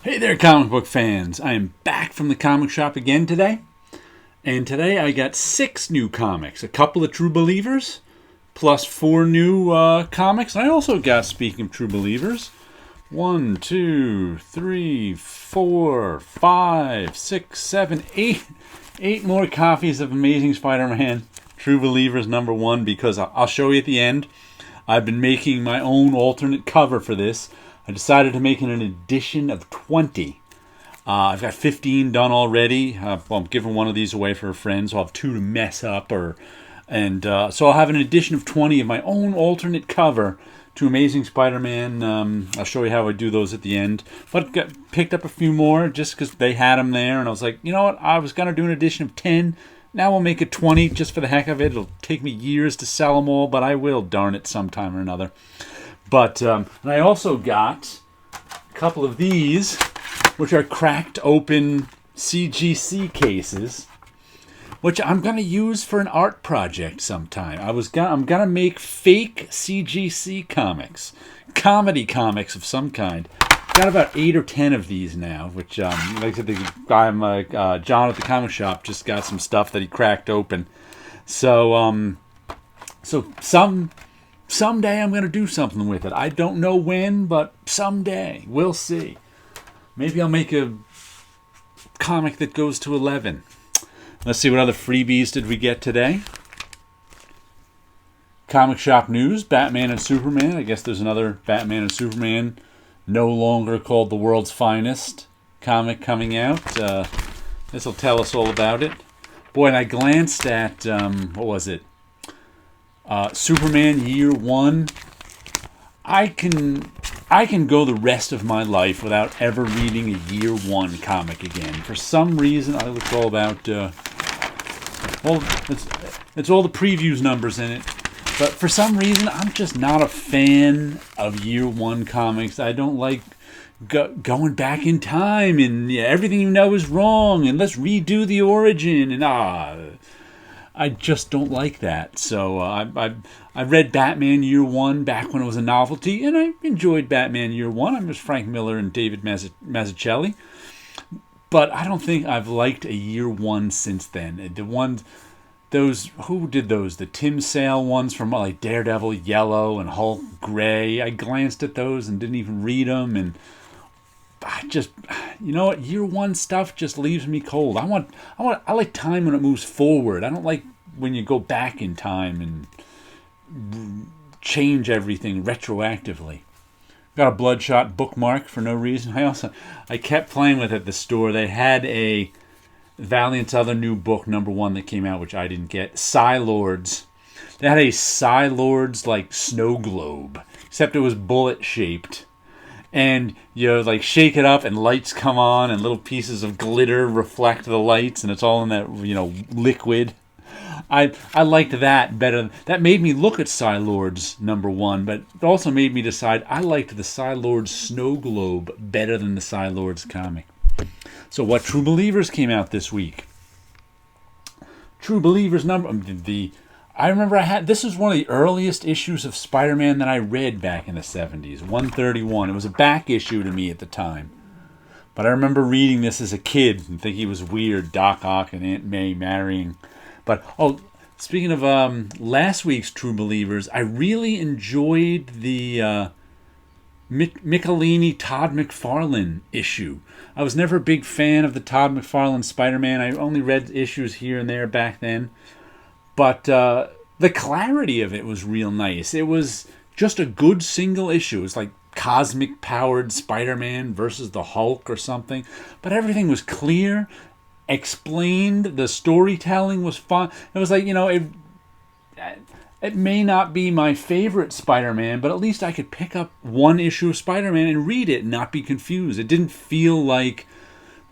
Hey there, comic book fans. I am back from the comic shop again today. And today I got 6 new comics. A couple of True Believers, plus 4 new comics. And I also got, speaking of True Believers, 1, 2, 3, 4, 5, 6, 7, 8. 8 more copies of Amazing Spider-Man True Believers #1, because I'll show you at the end. I've been making my own alternate cover for this. I decided to make it an edition of 20. I've got 15 done already. I'm giving one of these away for a friend, so I'll have 2 to mess up. So I'll have an edition of 20 of my own alternate cover to Amazing Spider-Man. I'll show you how I do those at the end. But picked up a few more just because they had them there. And I was like, you know what? I was going to do an edition of 10. Now we'll make it 20 just for the heck of it. It'll take me years to sell them all, but I will, darn it, sometime or another. But and I also got a couple of these, which are cracked open CGC cases, which I'm going to use for an art project sometime. I'm going to make fake CGC comics, comedy comics of some kind. Got about 8 or 10 of these now, which, like I said, the guy, John at the comic shop, just got some stuff that he cracked open. So someday I'm going to do something with it. I don't know when, but someday. We'll see. Maybe I'll make a comic that goes to 11. Let's see, what other freebies did we get today? Comic shop news, Batman and Superman. I guess there's another Batman and Superman, no longer called the world's finest, comic coming out. This will tell us all about it. Boy, and I glanced at, what was it? Superman Year 1. I can go the rest of my life without ever reading a Year 1 comic again. For some reason, it's all about it's all the previews numbers in it. But for some reason, I'm just not a fan of Year 1 comics. I don't like going back in time and everything you know is wrong and let's redo the origin and I just don't like that. So I read Batman Year 1 back when it was a novelty, and I enjoyed Batman Year 1. I was Frank Miller and David Mazzucchelli. But I don't think I've liked a Year 1 since then. Who did those? The Tim Sale ones from like Daredevil Yellow and Hulk Gray. I glanced at those and didn't even read them, and I just, you know what, Year 1 stuff just leaves me cold. I like time when it moves forward. I don't like when you go back in time and change everything retroactively. Got a Bloodshot bookmark for no reason. I kept playing with it at the store. They had a Valiant's other new book, #1 that came out, which I didn't get, Psylords. They had a Psylords like snow globe, except it was bullet shaped. And you like shake it up and lights come on and little pieces of glitter reflect the lights and it's all in that, liquid. I liked that better. That made me look at Psylords #1, but it also made me decide I liked the Psylords snow globe better than the Psylords comic. So what True Believers came out this week? True Believers I remember this was one of the earliest issues of Spider-Man that I read back in the 70s, 131. It was a back issue to me at the time. But I remember reading this as a kid and thinking it was weird, Doc Ock and Aunt May marrying. But, speaking of last week's True Believers, I really enjoyed the Michelini Todd McFarlane issue. I was never a big fan of the Todd McFarlane Spider-Man. I only read issues here and there back then. But the clarity of it was real nice. It was just a good single issue. It was like cosmic-powered Spider-Man versus the Hulk or something. But everything was clear, explained. The storytelling was fun. It was like, it may not be my favorite Spider-Man, but at least I could pick up one issue of Spider-Man and read it and not be confused. It didn't feel like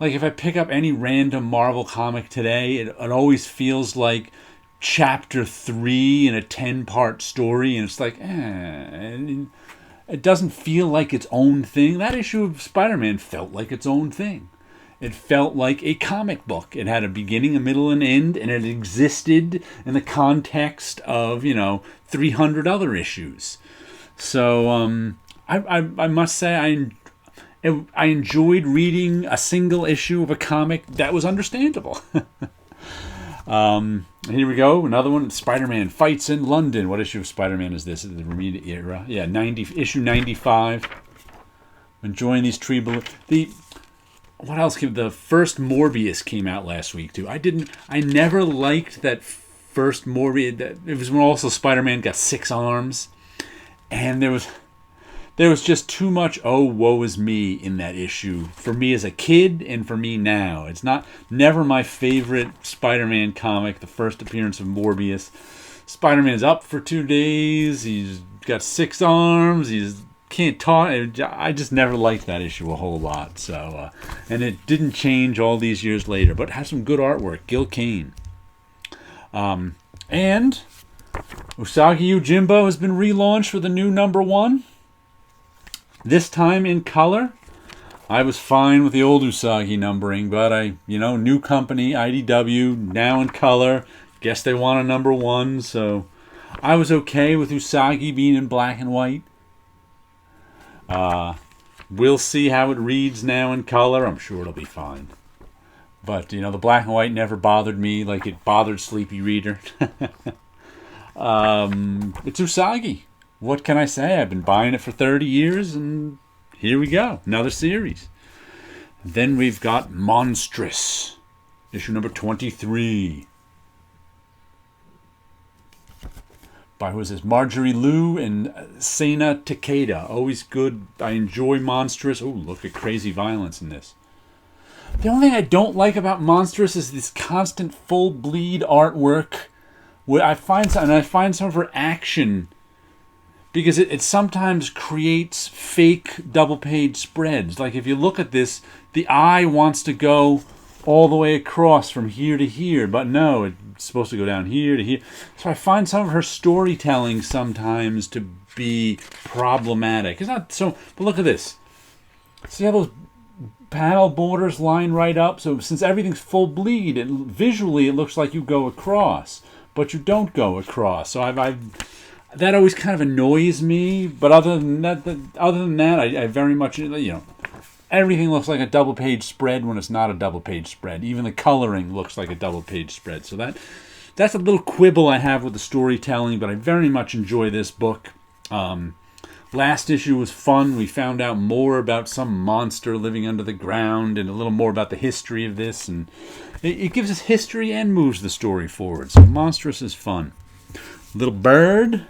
if I pick up any random Marvel comic today, it always feels like chapter 3 in a 10-part story, and it's like, it doesn't feel like its own thing. That issue of Spider-Man felt like its own thing. It felt like a comic book. It had a beginning, a middle, and end, and it existed in the context of, 300 other issues. So I must say, I enjoyed reading a single issue of a comic that was understandable. Here we go, another one. Spider-Man fights in London. What issue of Spider-Man is this? The Remediate era. Yeah, issue 95. Enjoying these tree balloons. What else came? The first Morbius came out last week too. I never liked that first Morbius. It was when also Spider-Man got 6 arms, and there was just too much "oh, woe is me" in that issue for me as a kid and for me now. It's never my favorite Spider-Man comic. The first appearance of Morbius. Spider-Man's up for 2 days. He's got 6 arms. He's can't talk. I just never liked that issue a whole lot. So, and it didn't change all these years later. But it has some good artwork. Gil Kane. And Usagi Yojimbo has been relaunched for the new #1. This time in color. I was fine with the old Usagi numbering, but new company, IDW, now in color. Guess they want a #1, so I was okay with Usagi being in black and white. We'll see how it reads now in color. I'm sure it'll be fine. But, the black and white never bothered me like it bothered Sleepy Reader. It's Usagi. What can I say? I've been buying it for 30 years, and here we go. Another series. Then we've got Monstrous, issue number 23. By who is this? Marjorie Liu and Seina Takeda. Always good. I enjoy Monstrous. Oh, look at crazy violence in this. The only thing I don't like about Monstrous is this constant full bleed artwork. Where I find some of her action, because it sometimes creates fake double-page spreads. Like if you look at this, the eye wants to go all the way across from here to here, but no, it's supposed to go down here to here. So I find some of her storytelling sometimes to be problematic. It's not so, but look at this. See how those panel borders line right up? So since everything's full bleed, visually it looks like you go across, but you don't go across. So that always kind of annoys me. But other than that, I very much, everything looks like a double-page spread when it's not a double-page spread. Even the coloring looks like a double-page spread. So that's a little quibble I have with the storytelling, but I very much enjoy this book. Last issue was fun. We found out more about some monster living under the ground and a little more about the history of this. And it gives us history and moves the story forward. So Monstrous is fun. Little Bird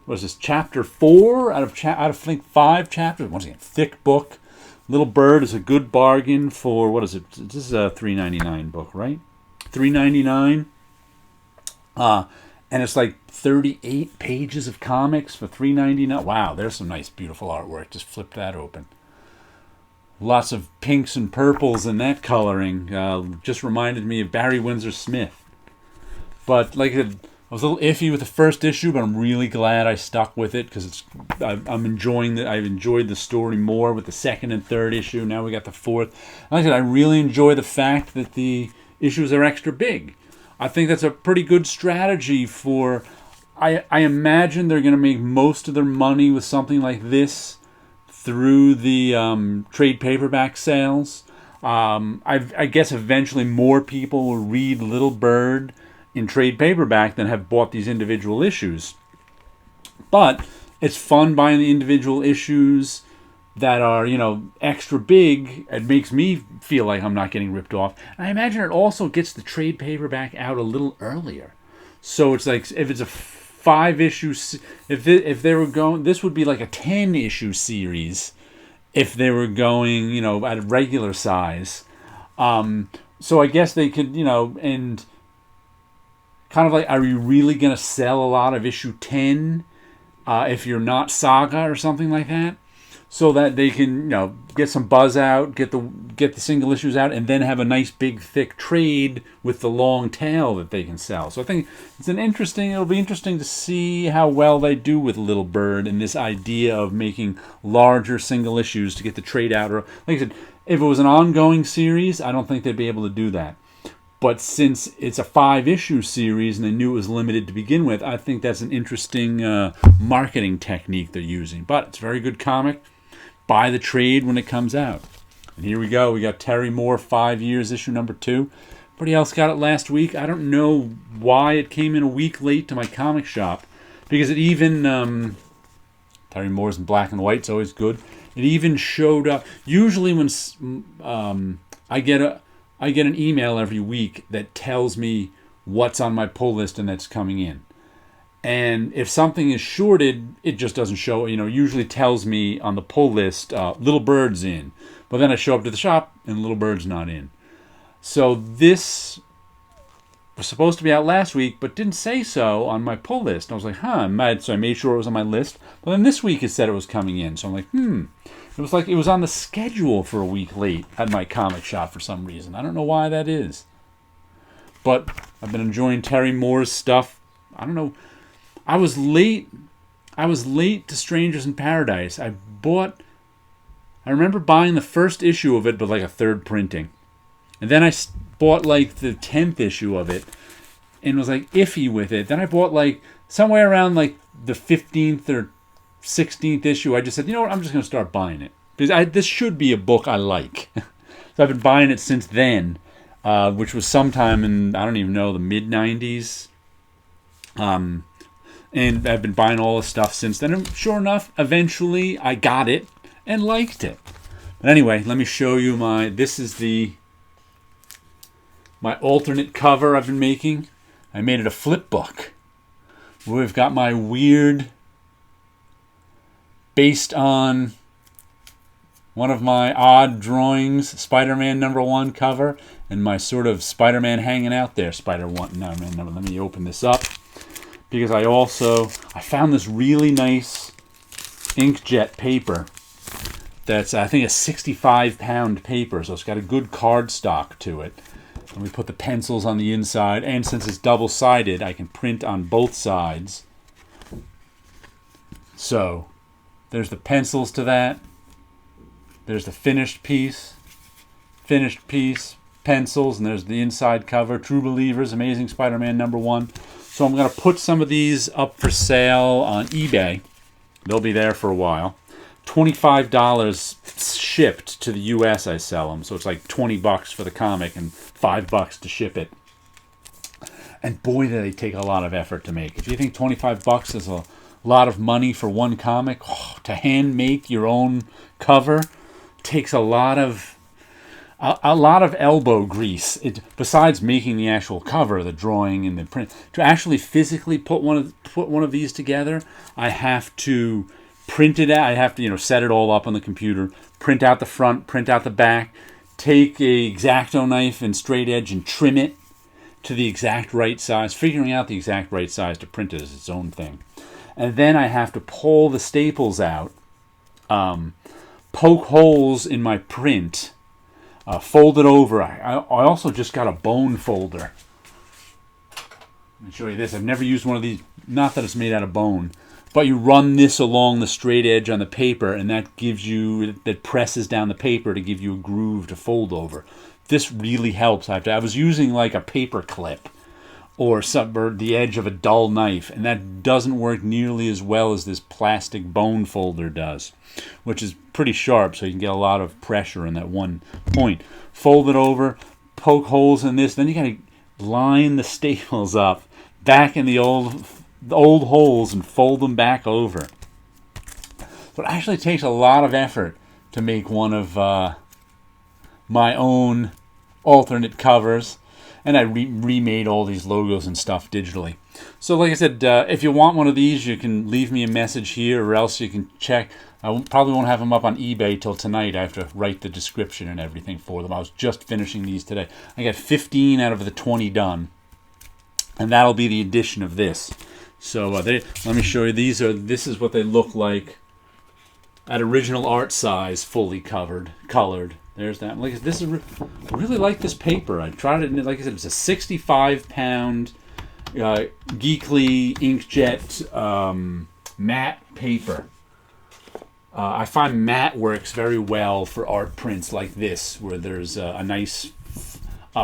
was this chapter 4 out of I think 5 chapters. Once again, thick book. Little Bird is a good bargain for, what is it? This is a $3.99 book, right? $3.99. And it's like 38 pages of comics for $3.99. Wow, there's some nice, beautiful artwork. Just flip that open. Lots of pinks and purples in that coloring. Just reminded me of Barry Windsor Smith. But like I was a little iffy with the first issue, but I'm really glad I stuck with it because I'm enjoying that. I've enjoyed the story more with the second and third issue. Now we got the fourth. Like I said, I really enjoy the fact that the issues are extra big. I think that's a pretty good strategy for. I imagine they're going to make most of their money with something like this through the trade paperback sales. I guess eventually more people will read Little Bird in trade paperback than have bought these individual issues. But it's fun buying the individual issues that are, extra big. It makes me feel like I'm not getting ripped off. And I imagine it also gets the trade paperback out a little earlier. So it's like, if it's a 5-issue, if they were going, this would be like a 10-issue series if they were going, at a regular size. So I guess they could, and kind of like, are you really going to sell a lot of issue 10 if you're not Saga or something like that? So that they can, get some buzz out, get the single issues out, and then have a nice big thick trade with the long tail that they can sell. So I think it'll be interesting to see how well they do with Little Bird and this idea of making larger single issues to get the trade out. Or like I said, if it was an ongoing series, I don't think they'd be able to do that. But since it's a 5-issue series and they knew it was limited to begin with, I think that's an interesting marketing technique they're using. But it's a very good comic. buy the trade when it comes out. And here we go. We got Terry Moore, 5 years, issue number 2. Everybody else got it last week. I don't know why it came in a week late to my comic shop, because it even Terry Moore's in black and white. It's always good. It even showed up. Usually when I get an email every week that tells me what's on my pull list and that's coming in. And if something is shorted, it just doesn't show. Usually tells me on the pull list, Little Bird's in. But then I show up to the shop and Little Bird's not in. So this was supposed to be out last week, but didn't say so on my pull list. I was like, so I made sure it was on my list. But then this week it said it was coming in. So I'm like, It was like it was on the schedule for a week late at my comic shop for some reason. I don't know why that is. But I've been enjoying Terry Moore's stuff. I don't know. I was late to Strangers in Paradise. I remember buying the first issue of it, but like a third printing. And then I bought like the 10th issue of it and was like iffy with it. Then I bought like somewhere around like the 15th or 16th issue. I just said, you know what, I'm just going to start buying it. Because this should be a book I like. So I've been buying it since then, which was sometime in, I don't even know, the mid-90s. And I've been buying all the stuff since then. And sure enough, eventually I got it and liked it. But anyway, let me show you this is my alternate cover I've been making. I made it a flip book. We've got my weird, based on one of my odd drawings, Spider-Man #1 cover, and my sort of Spider-Man hanging out there, Spider-Man number. Let me open this up. Because I found this really nice inkjet paper that's, I think, a 65-pound paper, so it's got a good cardstock to it. And we put the pencils on the inside, and since it's double-sided, I can print on both sides. So, there's the pencils to that. There's the finished piece, pencils, and there's the inside cover, True Believers, Amazing Spider-Man #1. So I'm going to put some of these up for sale on eBay. They'll be there for a while. $25 shipped to the U.S. I sell them. So it's like $20 for the comic and $5 to ship it. And boy, do they take a lot of effort to make. If you think $25 is a lot of money for one comic, to hand make your own cover takes a lot of elbow grease. Besides making the actual cover, the drawing and the print, to actually physically put one of these together, I have to print it out. I have to set it all up on the computer, print out the front, print out the back, take a X-Acto knife and straight edge and trim it to the exact right size. Figuring out the exact right size to print it is its own thing. And then I have to pull the staples out, poke holes in my print, fold it over. I also just got a bone folder. Let me show you this. I've never used one of these. Not that it's made out of bone, but you run this along the straight edge on the paper, and that presses down the paper to give you a groove to fold over. This really helps. I was using like a paper clip or the edge of a dull knife, and that doesn't work nearly as well as this plastic bone folder does, which is pretty sharp, so you can get a lot of pressure in that one point. Fold it over, poke holes in this, then you got to line the staples up back in the old holes and fold them back over. So it actually takes a lot of effort to make one of my own alternate covers. And I remade all these logos and stuff digitally. So like I said, if you want one of these, you can leave me a message here, or else you can check. I probably won't have them up on eBay till tonight. I have to write the description and everything for them. I was just finishing these today. I got 15 out of the 20 done. And that'll be the addition of this. So let me show you. This is what they look like at original art size, fully colored. There's that. Like this is I really like this paper. I tried it, and like I said, it's a 65-pound Geekly inkjet matte paper. I find matte works very well for art prints like this, where there's a nice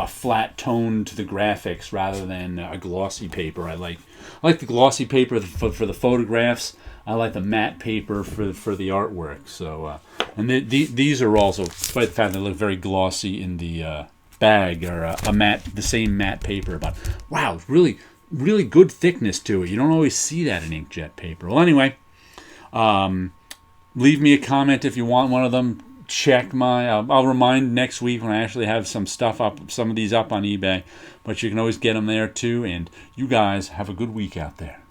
flat tone to the graphics rather than a glossy paper. I like the glossy paper for the photographs. I like the matte paper for the artwork. So, and these are also, despite the fact they look very glossy in the bag, are the same matte paper. But wow, really, really good thickness to it. You don't always see that in inkjet paper. Well, anyway, leave me a comment if you want one of them. Check I'll remind next week when I actually have some of these up on eBay. But you can always get them there too. And you guys have a good week out there.